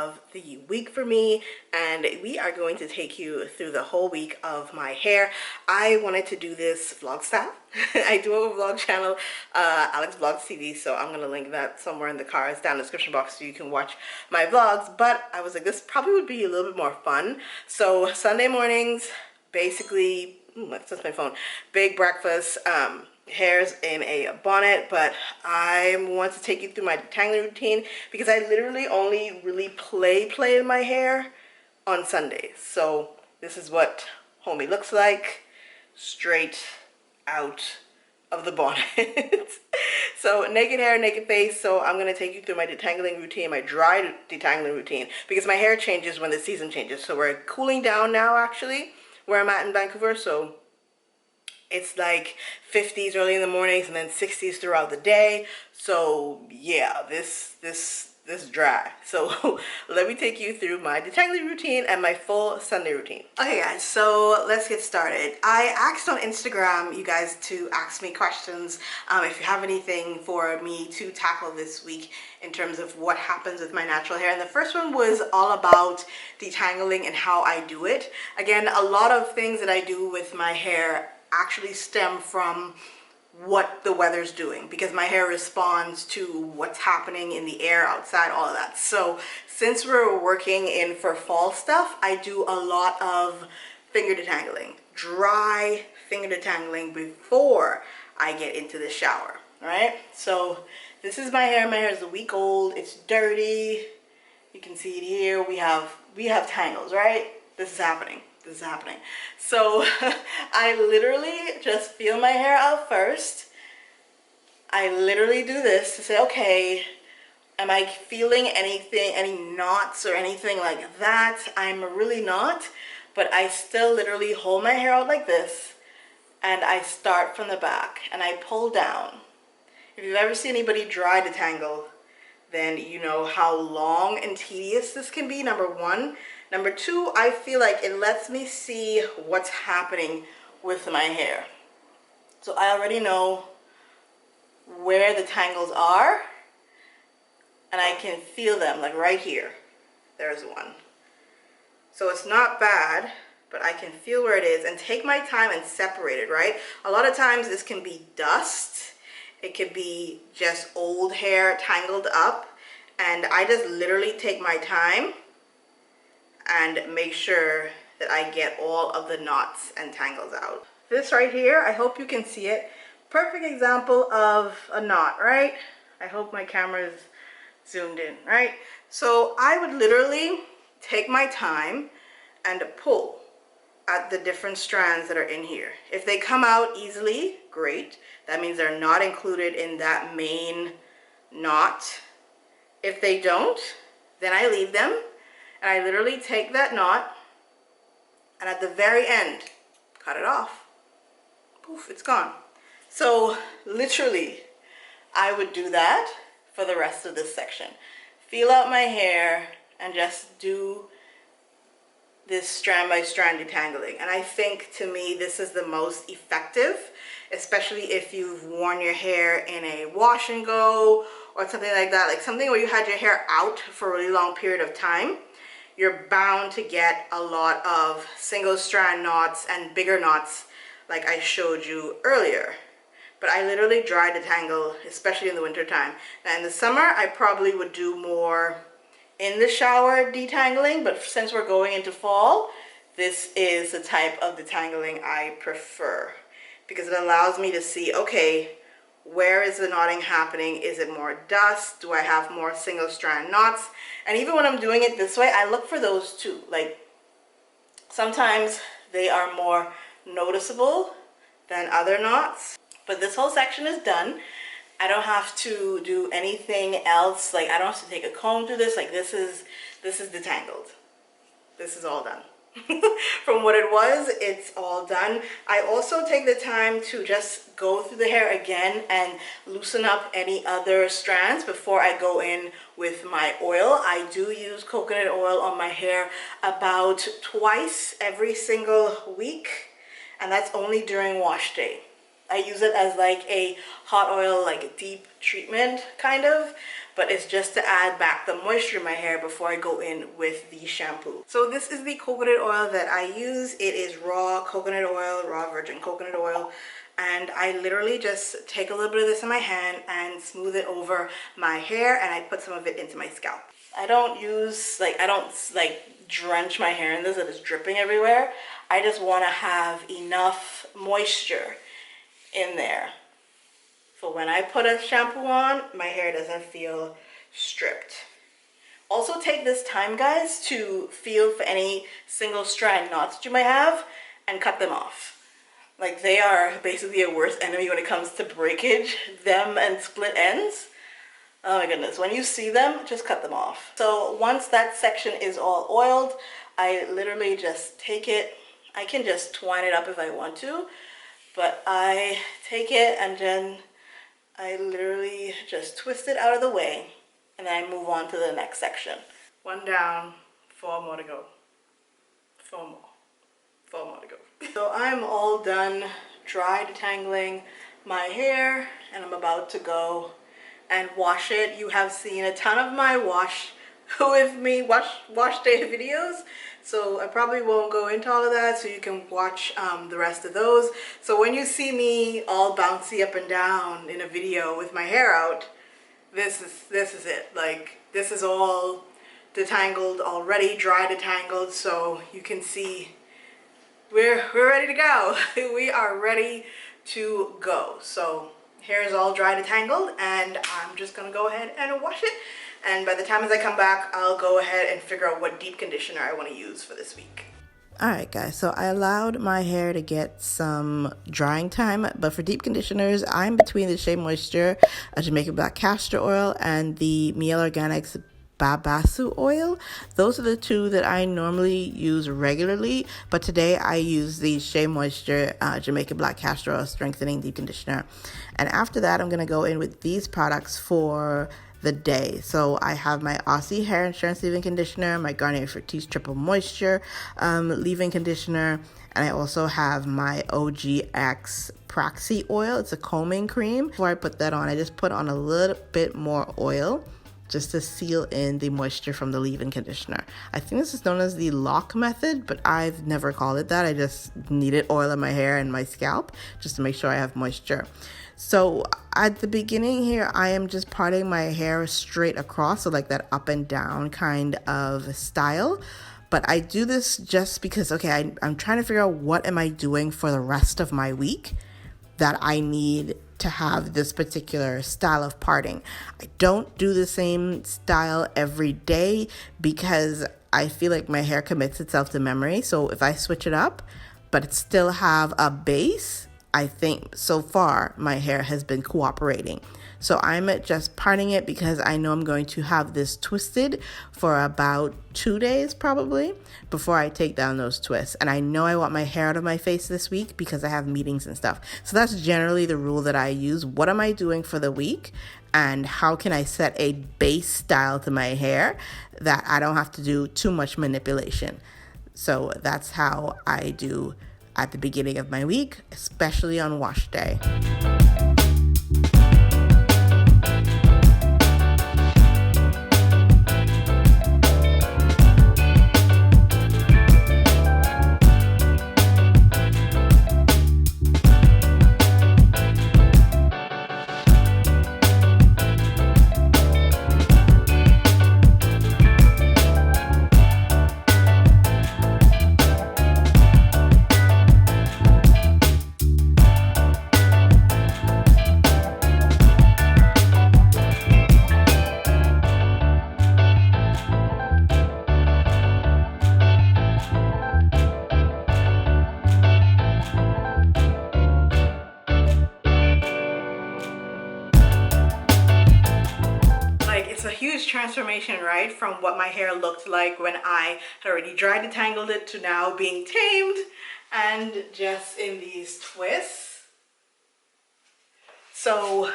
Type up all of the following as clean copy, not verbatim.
of the week for me, and we are going to take you through the whole week of my hair. I wanted to do this vlog style. I do have a vlog channel, Alex Vlogs TV, so I'm gonna link that somewhere in the cards down in the description box so you can watch my vlogs. But I was like, this probably would be a little bit more fun. So Sunday mornings, basically, that's my phone, big breakfast, hairs in a bonnet. But I want to take you through my detangling routine because I literally only really play in my hair on Sundays. So this is what homie looks like straight out of the bonnet. So naked hair, naked face. So I'm going to take you through my detangling routine, my dry detangling routine, because my hair changes when the season changes. So we're cooling down now, actually, where I'm at in Vancouver. So it's like 50s early in the mornings and then 60s throughout the day. So yeah, this dry. So let me take you through my detangling routine and my full Sunday routine. Okay guys, so let's get started. I asked on Instagram you guys to ask me questions if you have anything for me to tackle this week in terms of what happens with my natural hair. And the first one was all about detangling and how I do it. Again, a lot of things that I do with my hair actually stem from what the weather's doing, because my hair responds to what's happening in the air outside, all of that. So since we're working in for fall stuff, I do a lot of finger detangling, dry finger detangling before I get into the shower. All right, so this is my hair. My hair is a week old. It's dirty. You can see it here. We have tangles, right? This is happening. This is happening. So I literally just feel my hair out first. I literally do this to say, okay, am I feeling anything, any knots or anything like that? I'm really not, but I still literally hold my hair out like this and I start from the back and I pull down. If you've ever seen anybody dry detangle, then you know how long and tedious this can be, number one. Number two, I feel like it lets me see what's happening with my hair. So I already know where the tangles are and I can feel them, like right here. There's one. So it's not bad, but I can feel where it is and take my time and separate it, right? A lot of times this can be dust. It could be just old hair tangled up, and I just literally take my time and make sure that I get all of the knots and tangles out. This right here, I hope you can see it. Perfect example of a knot, right? I hope my camera is zoomed in, right? So I would literally take my time and pull at the different strands that are in here. If they come out easily, great. That means they're not included in that main knot. If they don't, then I leave them and I literally take that knot and at the very end, cut it off. Poof, it's gone. So literally, I would do that for the rest of this section. Feel out my hair and just do this strand by strand detangling. And I think, to me, this is the most effective, especially if you've worn your hair in a wash and go or something like that, like something where you had your hair out for a really long period of time. You're bound to get a lot of single strand knots and bigger knots like I showed you earlier. But I literally dry detangle, especially in the winter time. Now in the summer, I probably would do more in the shower detangling, but since we're going into fall, this is the type of detangling I prefer because it allows me to see, okay, where is the knotting happening? Is it more dust? Do I have more single strand knots? And even when I'm doing it this way, I look for those too. Like sometimes they are more noticeable than other knots, but this whole section is done. I don't have to do anything else. Like I don't have to take a comb through this. Like this is detangled. This is all done. From what it was, it's all done. I also take the time to just go through the hair again and loosen up any other strands before I go in with my oil. I do use coconut oil on my hair about twice every single week, and that's only during wash day. I use it as like a hot oil, like a deep treatment kind of, but it's just to add back the moisture in my hair before I go in with the shampoo. So this is the coconut oil that I use. It is raw coconut oil, raw virgin coconut oil. And I literally just take a little bit of this in my hand and smooth it over my hair, and I put some of it into my scalp. I don't drench my hair in this, it is dripping everywhere. I just want to have enough moisture in there. So when I put a shampoo on, my hair doesn't feel stripped. Also take this time, guys, to feel for any single strand knots that you might have and cut them off. Like, they are basically a worst enemy when it comes to breakage, them and split ends. Oh my goodness, when you see them, just cut them off. So once that section is all oiled, I literally just take it. I can just twine it up if I want to, but I take it and then I literally just twist it out of the way, and then I move on to the next section. 1 down, 4 more to go. 4 more. 4 more to go. So I'm all done dry detangling my hair, and I'm about to go and wash it. You have seen a ton of my wash with me wash day videos, so I probably won't go into all of that, so you can watch the rest of those. So when you see me all bouncy up and down in a video with my hair out, this is it. Like, this is all detangled already, dry detangled, so you can see we're ready to go. We are ready to go. So hair is all dry detangled, and I'm just gonna go ahead and wash it. And by the time as I come back, I'll go ahead and figure out what deep conditioner I want to use for this week. Alright guys, so I allowed my hair to get some drying time, but for deep conditioners, I'm between the Shea Moisture, Jamaican Black Castor Oil, and the Miel Organics Babasu oil. Those are the two that I normally use regularly, but today I use the Shea Moisture Jamaican Black Castor Oil Strengthening Deep Conditioner. And after that, I'm going to go in with these products for the day. So I have my Aussie Hair Insurance Leave-In Conditioner, my Garnier Fructis Triple Moisture Leave-In Conditioner, and I also have my OGX Pracaxi oil. It's a combing cream. Before I put that on, I just put on a little bit more oil just to seal in the moisture from the leave-in conditioner. I think this is known as the lock method, but I've never called it that. I just needed oil in my hair and my scalp just to make sure I have moisture. So at the beginning here, I am just parting my hair straight across, so like that up and down kind of style. But I do this just because, okay, I'm trying to figure out what am I doing for the rest of my week that I need to have this particular style of parting. I don't do the same style every day because I feel like my hair commits itself to memory. So if I switch it up, but it still have a base, I think so far my hair has been cooperating. So I'm just parting it because I know I'm going to have this twisted for about 2 days probably before I take down those twists. And I know I want my hair out of my face this week because I have meetings and stuff. So that's generally the rule that I use. What am I doing for the week? And how can I set a base style to my hair that I don't have to do too much manipulation? So that's how I do at the beginning of my week, especially on wash day. Transformation, right, from what my hair looked like when I had already dry detangled it to now being tamed and just in these twists. So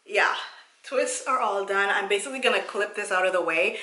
yeah, twists are all done. I'm basically gonna clip this out of the way.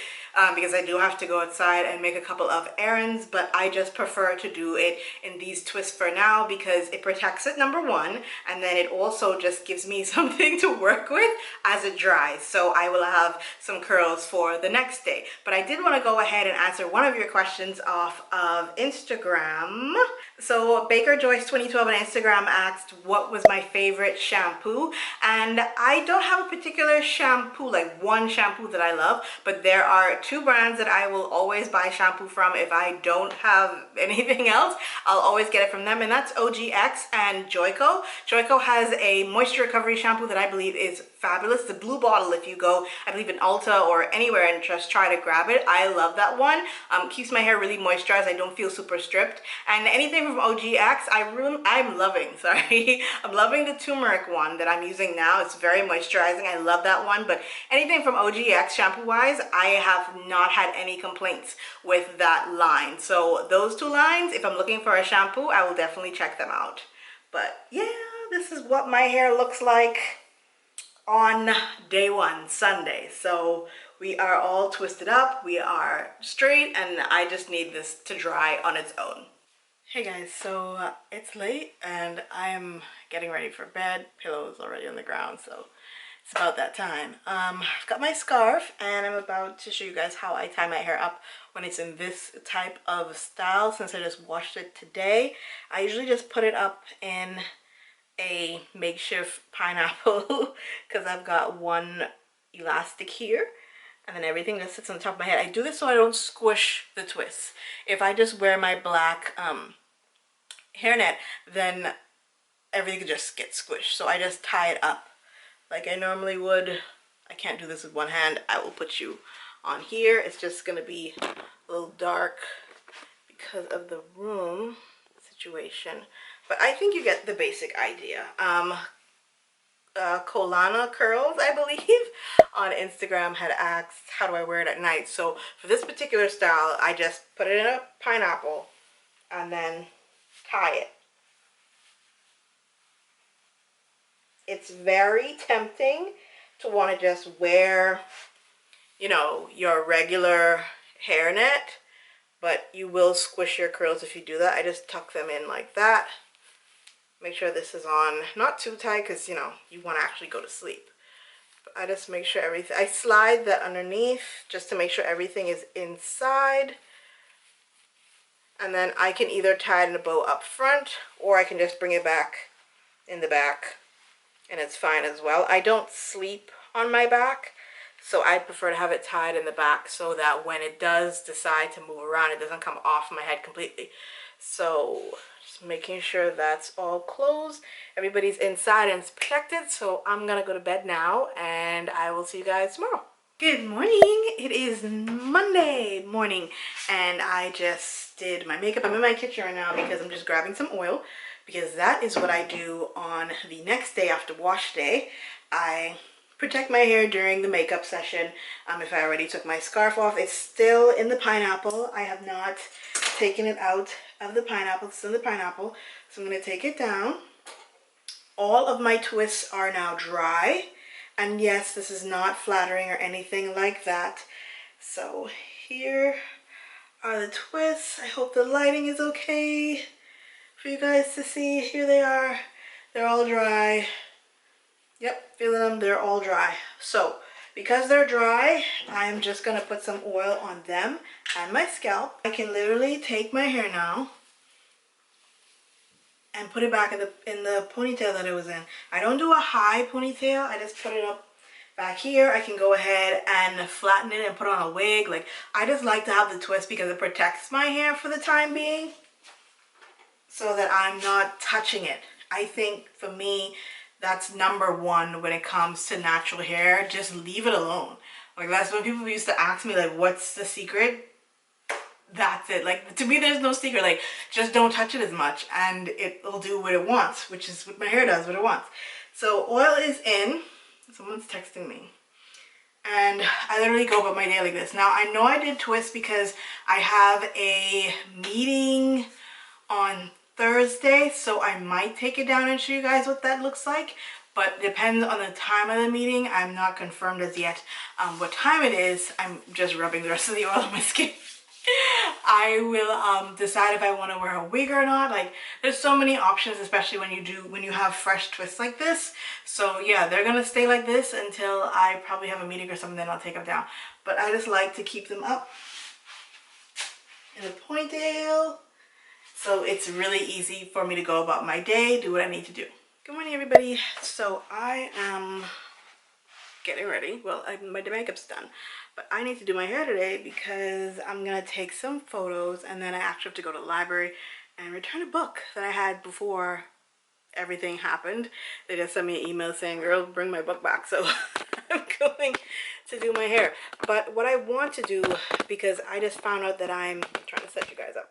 because I do have to go outside and make a couple of errands, but I just prefer to do it in these twists for now because it protects it, number one, and then it also just gives me something to work with as it dries. So I will have some curls for the next day. But I did want to go ahead and answer one of your questions off of Instagram. So Baker Joyce 2012 on Instagram asked what was my favorite shampoo, and I don't have a particular shampoo, like one shampoo that I love, but there are two brands that I will always buy shampoo from. If I don't have anything else, I'll always get it from them, and that's OGX and Joico. Joico has a moisture recovery shampoo that I believe is fabulous. The blue bottle, if you go, I believe in Ulta or anywhere and just try to grab it, I love that one. Keeps my hair really moisturized. I don't feel super stripped. And anything from OGX, I'm loving, sorry. I'm loving the turmeric one that I'm using now. It's very moisturizing. I love that one. But anything from OGX shampoo wise, I have not had any complaints with that line. So those two lines, if I'm looking for a shampoo, I will definitely check them out. But yeah, this is what my hair looks like on day one, Sunday. So we are all twisted up, we are straight, and I just need this to dry on its own. Hey guys, so it's late and I'm getting ready for bed. Pillow's already on the ground, so it's about that time. I've got my scarf and I'm about to show you guys how I tie my hair up when it's in this type of style. Since I just washed it today, I usually just put it up in a makeshift pineapple because I've got one elastic here and then everything just sits on the top of my head. I do this so I don't squish the twists. If I just wear my black hairnet, then everything just gets squished. So I just tie it up like I normally would. I can't do this with one hand. I will put you on here. It's just gonna be a little dark because of the room situation, but I think you get the basic idea. Colana Curls, I believe, on Instagram had asked how do I wear it at night. So for this particular style, I just put it in a pineapple and then tie it. It's very tempting to want to just wear, you know, your regular hairnet, but you will squish your curls if you do that. I just tuck them in like that. Make sure this is on, not too tight because, you know, you want to actually go to sleep. But I just make sure everything, I slide that underneath just to make sure everything is inside. And then I can either tie it in a bow up front or I can just bring it back in the back and it's fine as well. I don't sleep on my back, so I prefer to have it tied in the back so that when it does decide to move around, it doesn't come off my head completely. So just making sure that's all closed. Everybody's inside and it's protected. So I'm gonna go to bed now and I will see you guys tomorrow. Good morning. It is Monday morning and I just did my makeup. I'm in my kitchen right now because I'm just grabbing some oil because that is what I do on the next day after wash day. I protect my hair during the makeup session. If I already took my scarf off, it's still in the pineapple. I have not taken it out of the pineapple. It's in the pineapple. So I'm going to take it down. All of my twists are now dry. And yes, this is not flattering or anything like that. So here are the twists. I hope the lighting is okay for you guys to see. Here they are. They're all dry. Yep, feeling them, they're all dry. So because they're dry, I'm just gonna put some oil on them and my scalp. I can literally take my hair now and put it back in the ponytail that it was in. I don't do a high ponytail, I just put it up back here. I can go ahead and flatten it and put on a wig. Like, I just like to have the twist because it protects my hair for the time being so that I'm not touching it. I think for me, that's number one when it comes to natural hair. Just leave it alone. Like, that's when people used to ask me, like, what's the secret? That's it. Like, to me, there's no secret. Like, just don't touch it as much and it'll do what it wants, which is what my hair does, what it wants. So oil is in. Someone's texting me. And I literally go about my day like this. Now, I know I did twist because I have a meeting on Thursday, so I might take it down and show you guys what that looks like. but depends on the time of the meeting. I'm not confirmed as yet what time it is. I'm just rubbing the rest of the oil on my skin. I will decide if I want to wear a wig or not. Like, there's so many options, especially when you have fresh twists like this. So yeah, they're gonna stay like this until I probably have a meeting or something, then I'll take them down. But I just like to keep them up in a ponytail, so it's really easy for me to go about my day, do what I need to do. Good morning, everybody. So I am getting ready. Well, my makeup's done, but I need to do my hair today because I'm gonna take some photos, and then I actually have to go to the library and return a book that I had before everything happened. They just sent me an email saying, girl, bring my book back. So I'm going to do my hair. But what I want to do, because I just found out that I'm trying to set you guys up,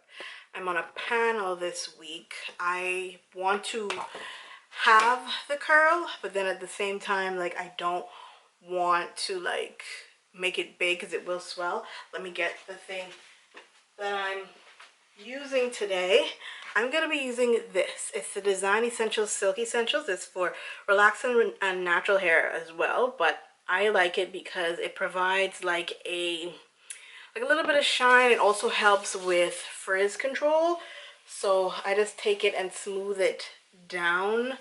I'm on a panel this week. I want to have the curl, but then at the same time, like, I don't want to like make it big because it will swell. Let me get the thing that I'm using today. I'm going to be using this. It's the Design Essentials Silk Essentials. It's for relaxing and natural hair as well, but I like it because it provides like a little bit of shine. It also helps with frizz control. So I just take it and smooth it down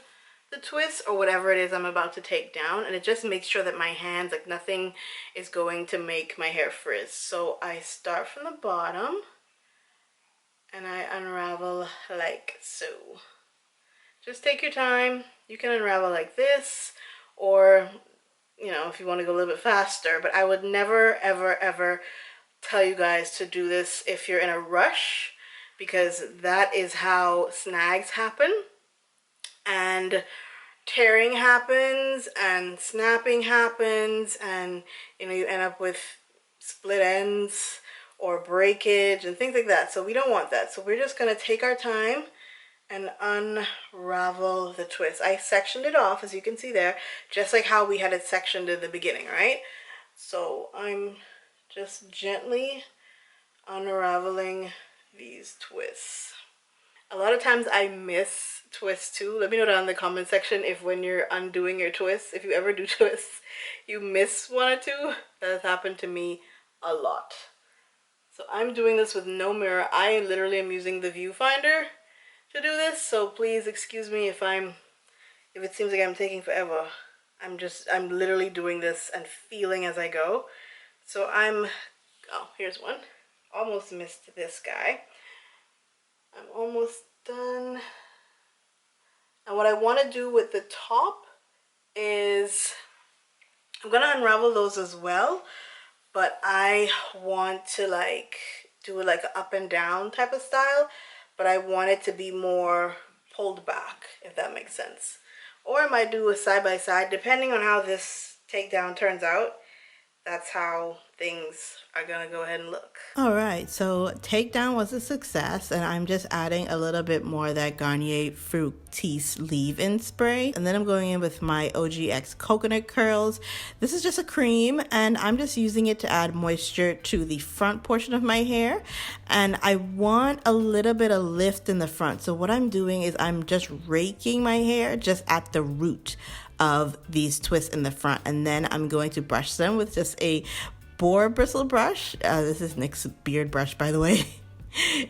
the twist or whatever it is I'm about to take down, and it just makes sure that my hands, like, nothing is going to make my hair frizz. So I start from the bottom and I unravel like so. Just take your time. You can unravel like this, or, you know, if you want to go a little bit faster, but I would never ever ever tell you guys to do this if you're in a rush, because that is how snags happen and tearing happens and snapping happens, and you know, you end up with split ends or breakage and things like that. So we don't want that. So we're just going to take our time and unravel the twist. I sectioned it off, as you can see there, just like how we had it sectioned in the beginning, right? So I'm just gently unraveling these twists. A lot of times I miss twists too. Let me know down in the comment section if when you're undoing your twists, if you ever do twists, you miss one or two. That has happened to me a lot. So I'm doing this with no mirror. I literally am using the viewfinder to do this. So please excuse me if it seems like I'm taking forever. I'm literally doing this and feeling as I go. So oh, here's one. Almost missed this guy. I'm almost done. And what I want to do with the top is I'm going to unravel those as well, but I want to like do like an up and down type of style, but I want it to be more pulled back, if that makes sense. Or I might do a side by side, depending on how this takedown turns out. That's how things are gonna go ahead and look. All right, so takedown was a success, and I'm just adding a little bit more of that Garnier Fructis leave-in spray, and then I'm going in with my OGX coconut curls. This is just a cream, and I'm just using it to add moisture to the front portion of my hair, and I want a little bit of lift in the front. So what I'm doing is I'm just raking my hair just at the root of these twists in the front, and then I'm going to brush them with just a boar bristle brush. This is Nick's beard brush, by the way.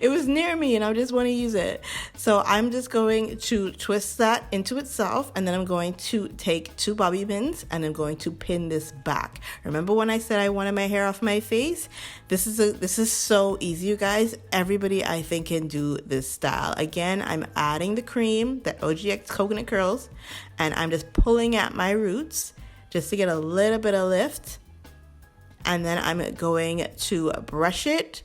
It was near me and I just want to use it. So I'm just going to twist that into itself, and then I'm going to take 2 bobby pins and I'm going to pin this back. Remember when I said I wanted my hair off my face? This is so easy, you guys. Everybody, I think, can do this style. Again, I'm adding the cream, the OGX coconut curls, and I'm just pulling at my roots just to get a little bit of lift. And then I'm going to brush it.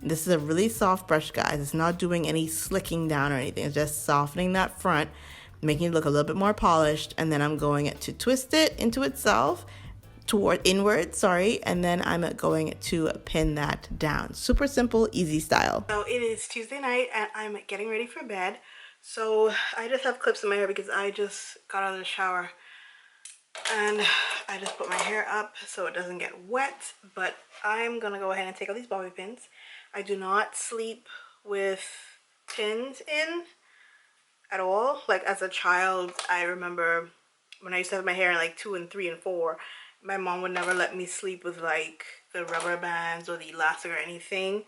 This is a really soft brush, guys. It's not doing any slicking down or anything. It's just softening that front, making it look a little bit more polished. And then I'm going to twist it into itself, inward, and then I'm going to pin that down. Super simple, easy style. So it is Tuesday night and I'm getting ready for bed. So I just have clips in my hair because I just got out of the shower. And I just put my hair up so it doesn't get wet, but I'm gonna go ahead and take all these bobby pins. I do not sleep with pins in at all. Like, as a child, I remember when I used to have my hair in like 2 and 3 and 4, my mom would never let me sleep with like the rubber bands or the elastic or anything.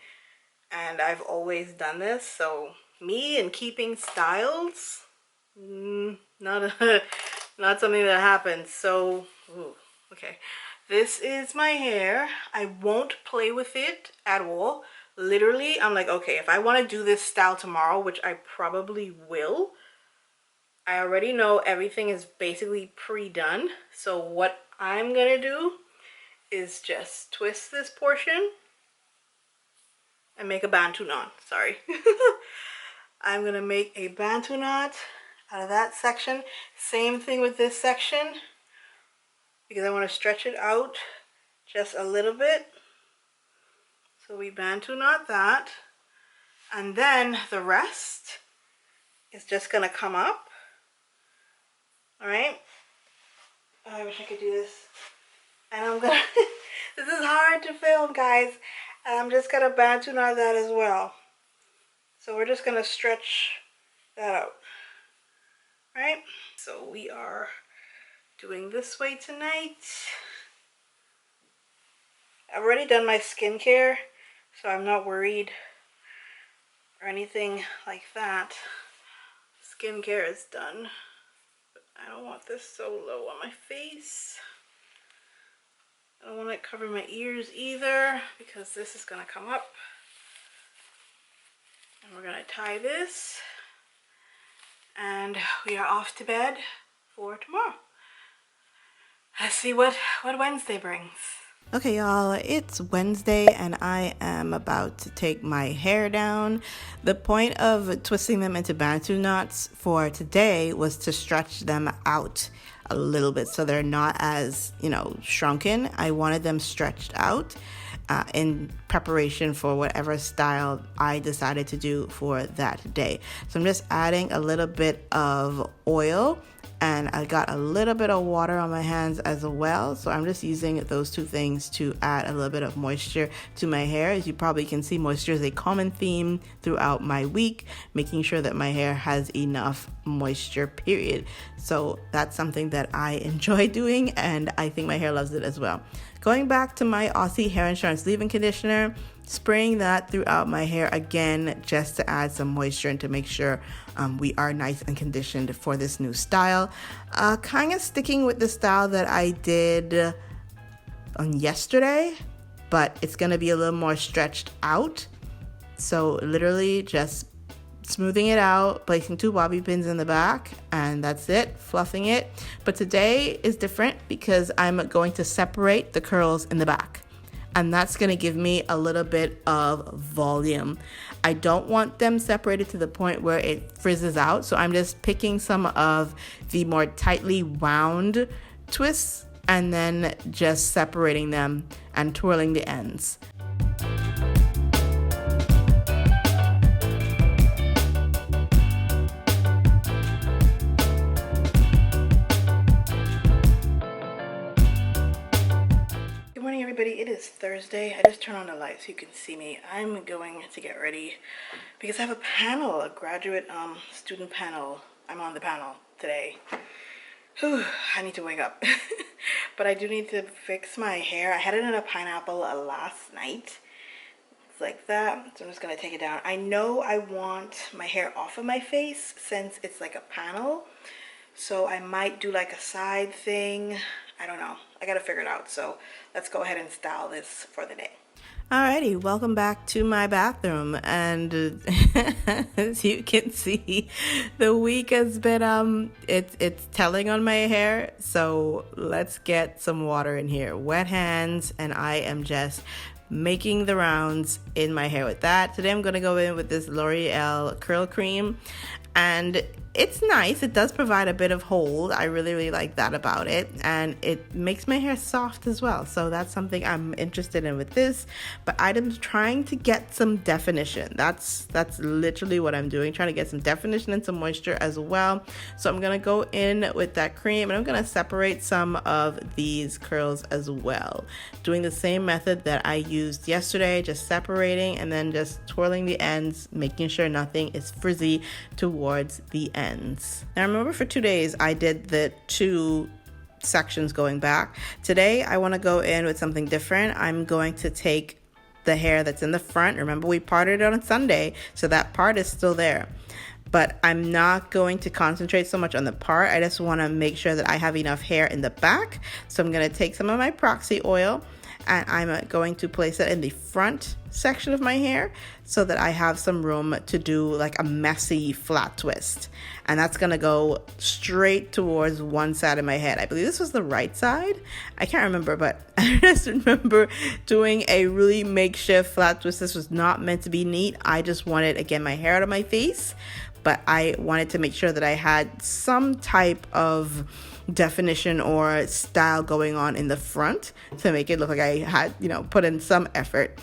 And I've always done this. So me and keeping styles, not not something that happens. So, ooh, okay. This is my hair. I won't play with it at all. Literally, I'm like, okay, if I want to do this style tomorrow, which I probably will, I already know everything is basically pre-done. So what I'm gonna do is just twist this portion and make a bantu knot. Sorry. I'm gonna make a bantu knot out of that section. Same thing with this section, because I want to stretch it out just a little bit. So we bantu knot that, and then the rest is just gonna come up. All right. Oh, I wish I could do this. And I'm gonna, this is hard to film, guys. And I'm just gonna bantu knot that as well. So we're just gonna stretch that out. Right? So we are doing this way tonight. I've already done my skincare, so I'm not worried or anything like that. Skincare is done. But I don't want this so low on my face. I don't want it covering my ears either, because this is gonna come up. And we're gonna tie this. And we are off to bed for tomorrow. Let's see what Wednesday brings. Okay, y'all, it's Wednesday and I am about to take my hair down. The point of twisting them into bantu knots for today was to stretch them out a little bit so they're not as, shrunken. I wanted them stretched out in preparation for whatever style I decided to do for that day. So I'm just adding a little bit of oil, and I got a little bit of water on my hands as well. So I'm just using those two things to add a little bit of moisture to my hair. As you probably can see, moisture is a common theme throughout my week, making sure that my hair has enough moisture, period. So that's something that I enjoy doing, and I think my hair loves it as well. Going back to my Aussie Hair Insurance leave-in conditioner, spraying that throughout my hair again, just to add some moisture and to make sure we are nice and conditioned for this new style. Kind of sticking with the style that I did on yesterday, but it's going to be a little more stretched out. So literally just smoothing it out, placing 2 bobby pins in the back, and that's it, fluffing it. But today is different because I'm going to separate the curls in the back, and that's going to give me a little bit of volume. I don't want them separated to the point where it frizzes out, so I'm just picking some of the more tightly wound twists and then just separating them and twirling the ends. It is Thursday. I just turned on the light so you can see me. I'm going to get ready because I have a panel, a graduate student panel. I'm on the panel today. Whew, I need to wake up. But I do need to fix my hair. I had it in a pineapple last night. It's like that. So I'm just going to take it down. I know I want my hair off of my face since it's like a panel. So I might do like a side thing. I don't know. I gotta figure it out. So let's go ahead and style this for the day. Alrighty, welcome back to my bathroom. And as you can see, the week has been it's telling on my hair. So let's get some water in here. Wet hands, and I am just making the rounds in my hair with that. Today I'm gonna go in with this L'Oreal curl cream, and it's nice. It does provide a bit of hold. I really like that about it, and it makes my hair soft as well. So that's something I'm interested in with this. But I'm trying to get some definition. That's literally what I'm doing, trying to get some definition and some moisture as well. So I'm gonna go in with that cream, and I'm gonna separate some of these curls as well, doing the same method that I use used yesterday, just separating and then just twirling the ends, making sure nothing is frizzy towards the ends. Now remember, for 2 days I did the 2 sections going back. Today I want to go in with something different. I'm going to take the hair that's in the front. Remember, we parted it on Sunday, so that part is still there. But I'm not going to concentrate so much on the part. I just want to make sure that I have enough hair in the back. So I'm going to take some of my Pracaxi oil and I'm going to place it in the front section of my hair so that I have some room to do like a messy flat twist. And that's going to go straight towards one side of my head. I believe this was the right side. I can't remember, but I just remember doing a really makeshift flat twist. This was not meant to be neat. I just wanted, again, my hair out of my face, but I wanted to make sure that I had some type of definition or style going on in the front to make it look like I had, put in some effort.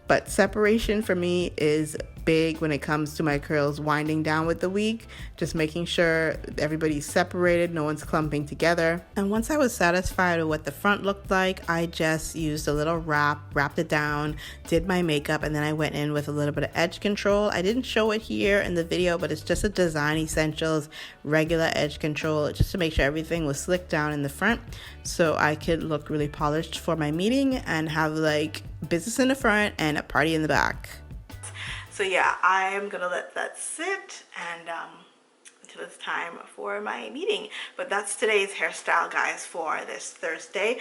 But separation for me is big when it comes to my curls winding down with the week. Just making sure everybody's separated, no one's clumping together. And once I was satisfied with what the front looked like, I just used a little wrapped it down, did my makeup, and then I went in with a little bit of edge control. I didn't show it here in the video, but it's just a Design Essentials regular edge control, just to make sure everything was slicked down in the front so I could look really polished for my meeting and have like business in the front and a party in the back. So yeah, I'm gonna let that sit and until it's time for my meeting. But that's today's hairstyle, guys, for this Thursday.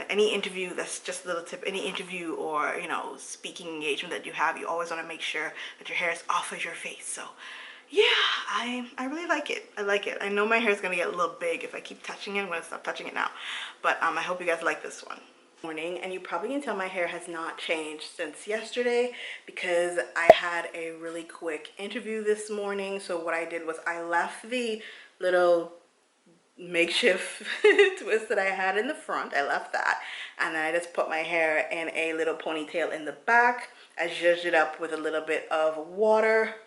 Any interview, that's just a little tip, any interview or speaking engagement that you have, you always want to make sure that your hair is off of your face. So yeah, I really like it. I like it. I know my hair is gonna get a little big if I keep touching it. I'm gonna stop touching it now, but I hope you guys like this one. Morning, and you probably can tell my hair has not changed since yesterday because I had a really quick interview this morning. So what I did was I left the little makeshift twist that I had in the front. I left that, and then I just put my hair in a little ponytail in the back. I zhuzhed it up with a little bit of water,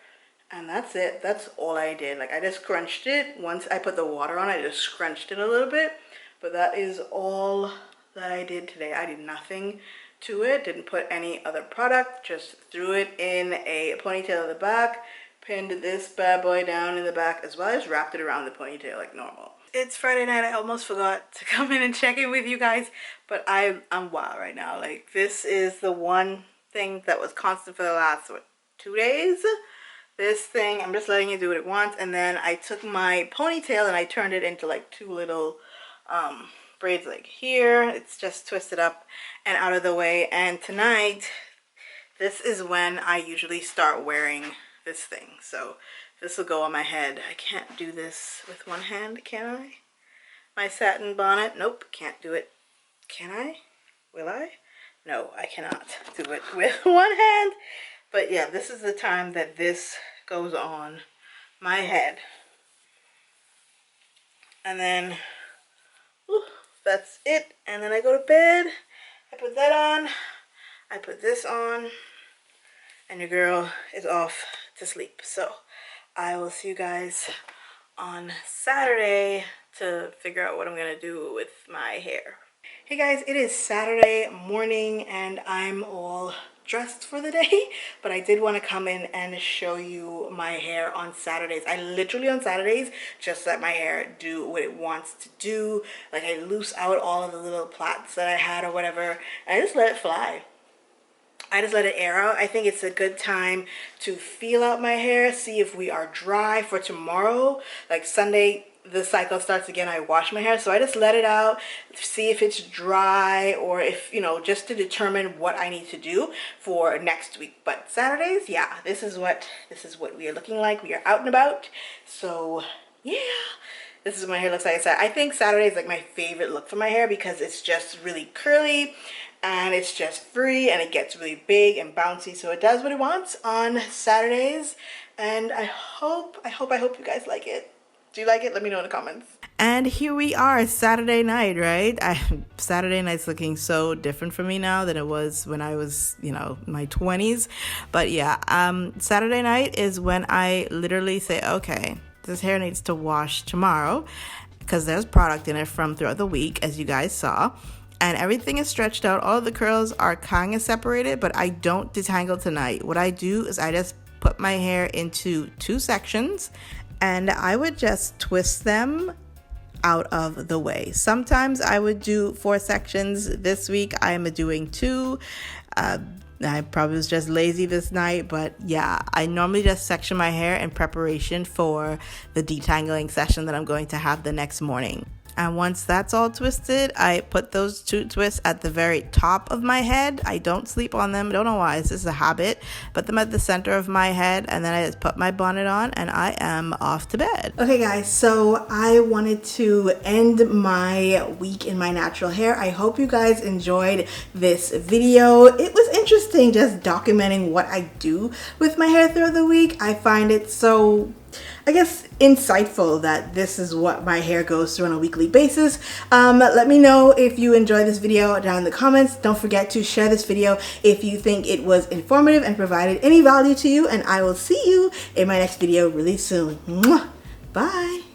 and that's it. That's all I did. Like, I just scrunched it. Once I put the water on, I just scrunched it a little bit, but that is all that I did today. I did nothing to it, didn't put any other product, just threw it in a ponytail in the back, pinned this bad boy down in the back as well. I just wrapped it around the ponytail like normal. It's Friday night. I almost forgot to come in and check in with you guys, but I'm wild right now. Like, this is the one thing that was constant for the last 2 days. This thing, I'm just letting it do what it wants, and then I took my ponytail and I turned it into like 2 little braids like here. It's just twisted up and out of the way. And tonight, this is when I usually start wearing this thing. So this will go on my head. I can't do this with one hand, can I? My satin bonnet, nope, can't do it. Can I? Will I? No, I cannot do it with one hand. But yeah, this is the time that this goes on my head. And then that's it, and then I go to bed. I put that on, I put this on, and your girl is off to sleep. So I will see you guys on Saturday to figure out what I'm gonna do with my hair. Hey guys, it is Saturday morning and I'm all dressed for the day, but I did want to come in and show you my hair on Saturdays. I literally on Saturdays just let my hair do what it wants to do. Like, I loose out all of the little plaits that I had or whatever, and I just let it fly. I just let it air out. I think it's a good time to feel out my hair, see if we are dry for tomorrow. Like Sunday, the cycle starts again, I wash my hair, so I just let it out, see if it's dry, or if, just to determine what I need to do for next week. But Saturdays, yeah, this is what we are looking like. We are out and about. So yeah, this is what my hair looks like. I think Saturday is like my favorite look for my hair because it's just really curly and it's just free and it gets really big and bouncy, so it does what it wants on Saturdays. And I hope you guys like it. Do you like it? Let me know in the comments. And here we are, Saturday night, right? Saturday night's looking so different for me now than it was when I was, my 20s. But yeah, Saturday night is when I literally say, okay, this hair needs to wash tomorrow because there's product in it from throughout the week, as you guys saw. and everything is stretched out. All of the curls are kind of separated, but I don't detangle tonight. What I do is I just put my hair into 2 sections and I would just twist them out of the way. Sometimes I would do 4 sections. This week I am doing 2. I probably was just lazy this night, but yeah, I normally just section my hair in preparation for the detangling session that I'm going to have the next morning. And once that's all twisted, I put those 2 twists at the very top of my head. I don't sleep on them. I don't know why. This is a habit. Put them at the center of my head, and then I just put my bonnet on, and I am off to bed. Okay, guys, so I wanted to end my week in my natural hair. I hope you guys enjoyed this video. It was interesting just documenting what I do with my hair throughout the week. I find it so, I guess, insightful that this is what my hair goes through on a weekly basis. Let me know if you enjoyed this video down in the comments. Don't forget to share this video if you think it was informative and provided any value to you, and I will see you in my next video really soon. Mwah! Bye!